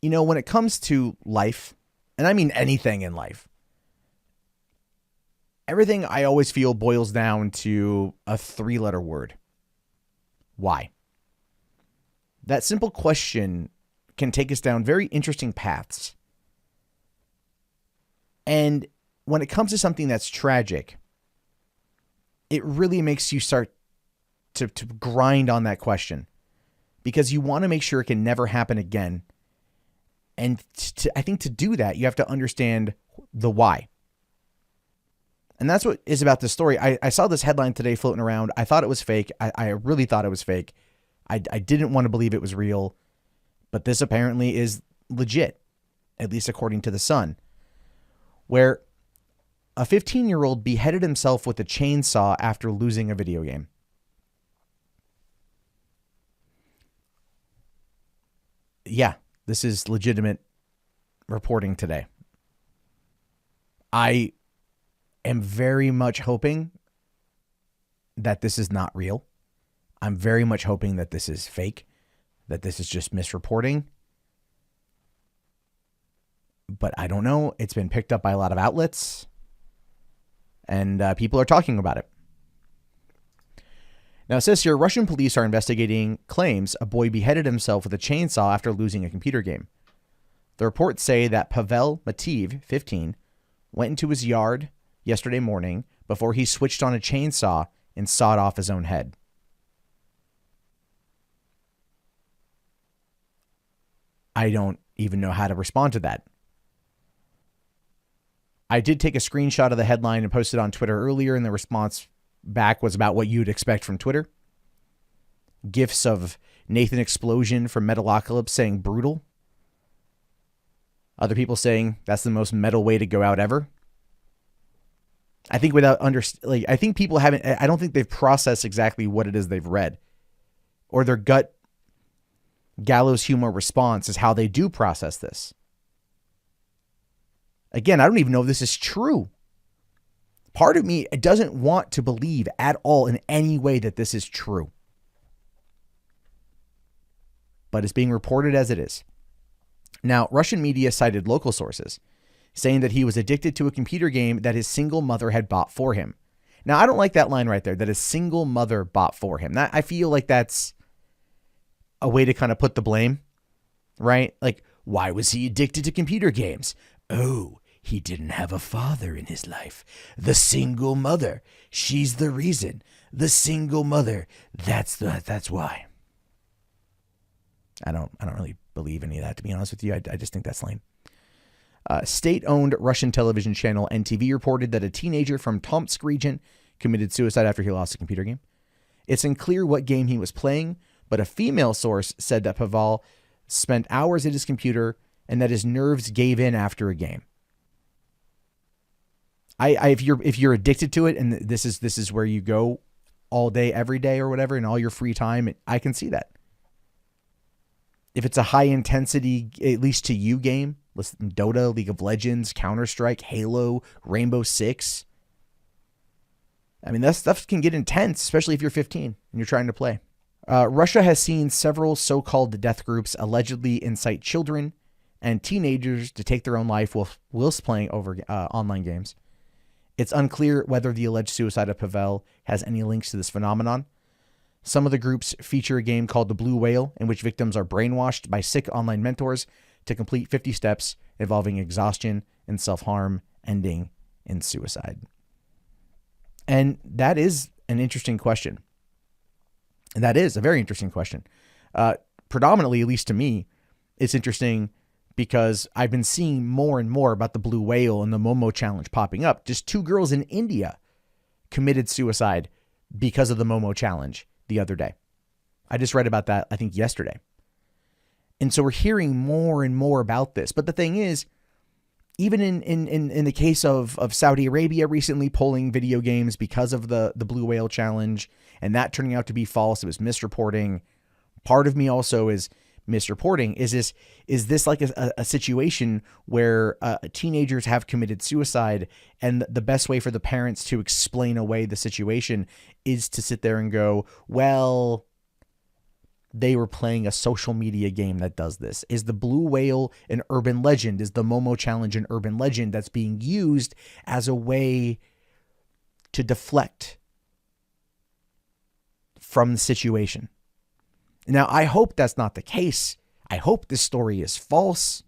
When it comes to life, and I mean anything in life, everything I always feel boils down to a 3-letter word. Why? That simple question can take us down very interesting paths. And when it comes to something that's tragic, it really makes you start to grind on that question, because you want to make sure it can never happen again. And I think to do that, you have to understand the why. And that's what is about this story. I saw this headline today floating around. I thought it was fake. I really thought it was fake. I didn't want to believe it was real. But this apparently is legit, at least according to The Sun, where a 15-year-old beheaded himself with a chainsaw after losing a video game. Yeah, this is legitimate reporting today. I am very much hoping that this is not real. I'm very much hoping that this is fake, that this is just misreporting. But I don't know. It's been picked up by a lot of outlets, and people are talking about it. Now, it says here, Russian police are investigating claims a boy beheaded himself with a chainsaw after losing a computer game. The reports say that Pavel Mateev, 15, went into his yard yesterday morning before he switched on a chainsaw and sawed off his own head. I don't even know how to respond to that. I did take a screenshot of the headline and posted on Twitter earlier, and the response back was about what you'd expect from Twitter. GIFs of Nathan Explosion from Metalocalypse saying brutal. Other people saying that's the most metal way to go out ever. I think I think people haven't, I don't think they've processed exactly what it is they've read, or their gut gallows humor response is how they do process this. Again, I don't even know if this is true. Part of me doesn't want to believe at all in any way that this is true. But it's being reported as it is. Now, Russian media cited local sources, saying that he was addicted to a computer game that his single mother had bought for him. Now, I don't like that line right there, that his single mother bought for him. I feel like that's a way to kind of put the blame, right? Like, why was he addicted to computer games? Oh, he didn't have a father in his life. The single mother, she's the reason. The single mother, that's why. I don't really believe any of that, to be honest with you. I just think that's lame. State-owned Russian television channel NTV reported that a teenager from Tomsk region committed suicide after he lost a computer game. It's unclear what game he was playing, but a female source said that Pavel spent hours at his computer and that his nerves gave in after a game. If you're addicted to it, and this is where you go all day, every day, or whatever, and all your free time, I can see that. If it's a high intensity, at least to you, game, listen, Dota, League of Legends, Counter-Strike, Halo, Rainbow Six. I mean, that stuff can get intense, especially if you're 15 and you're trying to play. Russia has seen several so-called death groups allegedly incite children and teenagers to take their own life whilst playing over online games. It's unclear whether the alleged suicide of Pavel has any links to this phenomenon. Some of the groups feature a game called The Blue Whale, in which victims are brainwashed by sick online mentors to complete 50 steps involving exhaustion and self-harm, ending in suicide. And that is an interesting question. And that is a very interesting question. Predominantly, at least to me, it's interesting because I've been seeing more and more about the Blue Whale and the Momo Challenge popping up. Just 2 girls in India committed suicide because of the Momo Challenge the other day. I just read about that, I think, yesterday. And so we're hearing more and more about this. But the thing is, even in the case of Saudi Arabia recently pulling video games because of the Blue Whale Challenge, and that turning out to be false, it was misreporting. Part of me also is misreporting. Is this like a situation where teenagers have committed suicide, and the best way for the parents to explain away the situation is to sit there and go, well, they were playing a social media game that does this? Is the blue whale an urban legend? Is the Momo challenge an urban legend that's being used as a way to deflect from the situation? Now, I hope that's not the case. I hope this story is false.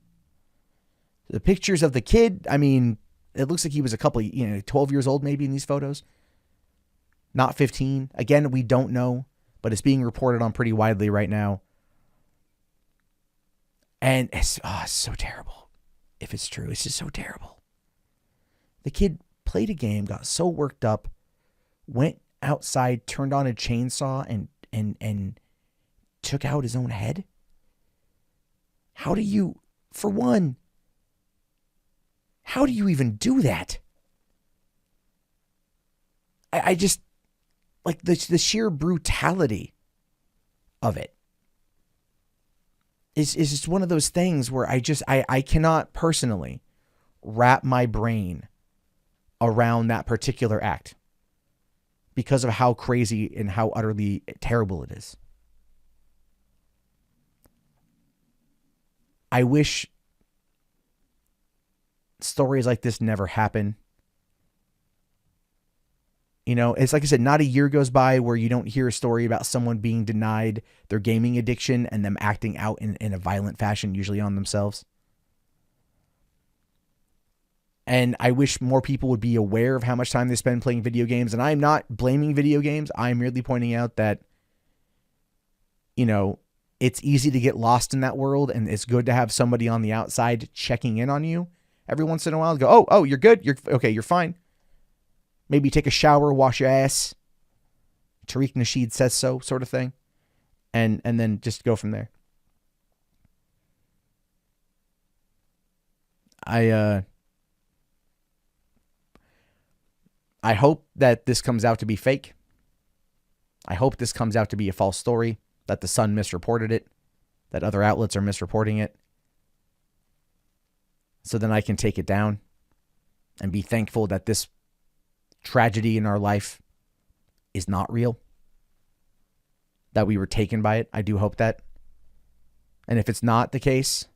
The pictures of the kid, I mean, it looks like he was 12 years old maybe in these photos. Not 15. Again, we don't know, but it's being reported on pretty widely right now. And it's so terrible. If it's true, it's just so terrible. The kid played a game, got so worked up, went outside, turned on a chainsaw, and took out his own head. How do you, for one, how do you even do that? I just, like, the sheer brutality of it is just one of those things where I cannot personally wrap my brain around that particular act because of how crazy and how utterly terrible it is. I wish stories like this never happen. You know, it's like I said, not a year goes by where you don't hear a story about someone being denied their gaming addiction and them acting out in a violent fashion, usually on themselves. And I wish more people would be aware of how much time they spend playing video games. And I'm not blaming video games. I'm merely pointing out that, you know, it's easy to get lost in that world, and it's good to have somebody on the outside checking in on you every once in a while and go, oh, you're good. You're okay. You're fine. Maybe take a shower, wash your ass. Tariq Nasheed says so, sort of thing. And then just go from there. I hope that this comes out to be fake. I hope this comes out to be a false story, that the Sun misreported it, that other outlets are misreporting it. So then I can take it down and be thankful that this tragedy in our life is not real, that we were taken by it. I do hope that. And if it's not the case,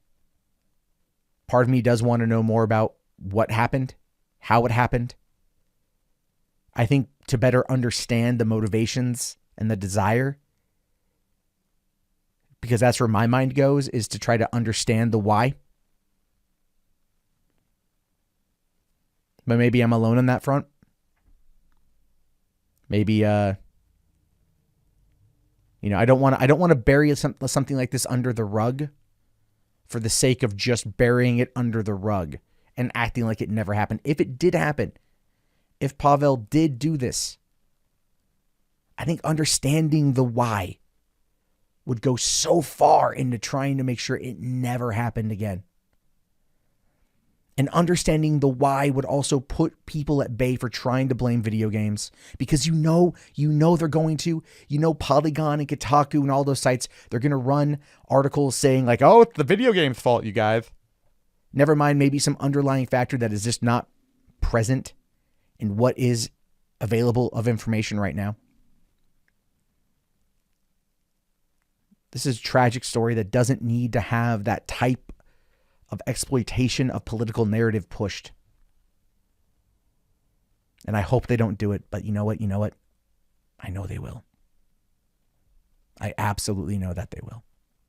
part of me does want to know more about what happened, how it happened. I think to better understand the motivations and the desire, because that's where my mind goes, is to try to understand the why. But maybe I'm alone on that front. Maybe, I don't want to bury something like this under the rug for the sake of just burying it under the rug and acting like it never happened. If it did happen, if Pavel did do this, I think understanding the why would go so far into trying to make sure it never happened again. And understanding the why would also put people at bay for trying to blame video games, because you know they're going to. Polygon and Kotaku and all those sites, they're going to run articles saying like, oh, it's the video game's fault, you guys. Never mind maybe some underlying factor that is just not present in what is available of information right now. This is a tragic story that doesn't need to have that type of exploitation of political narrative pushed. And I hope they don't do it, but you know what? I know they will. I absolutely know that they will.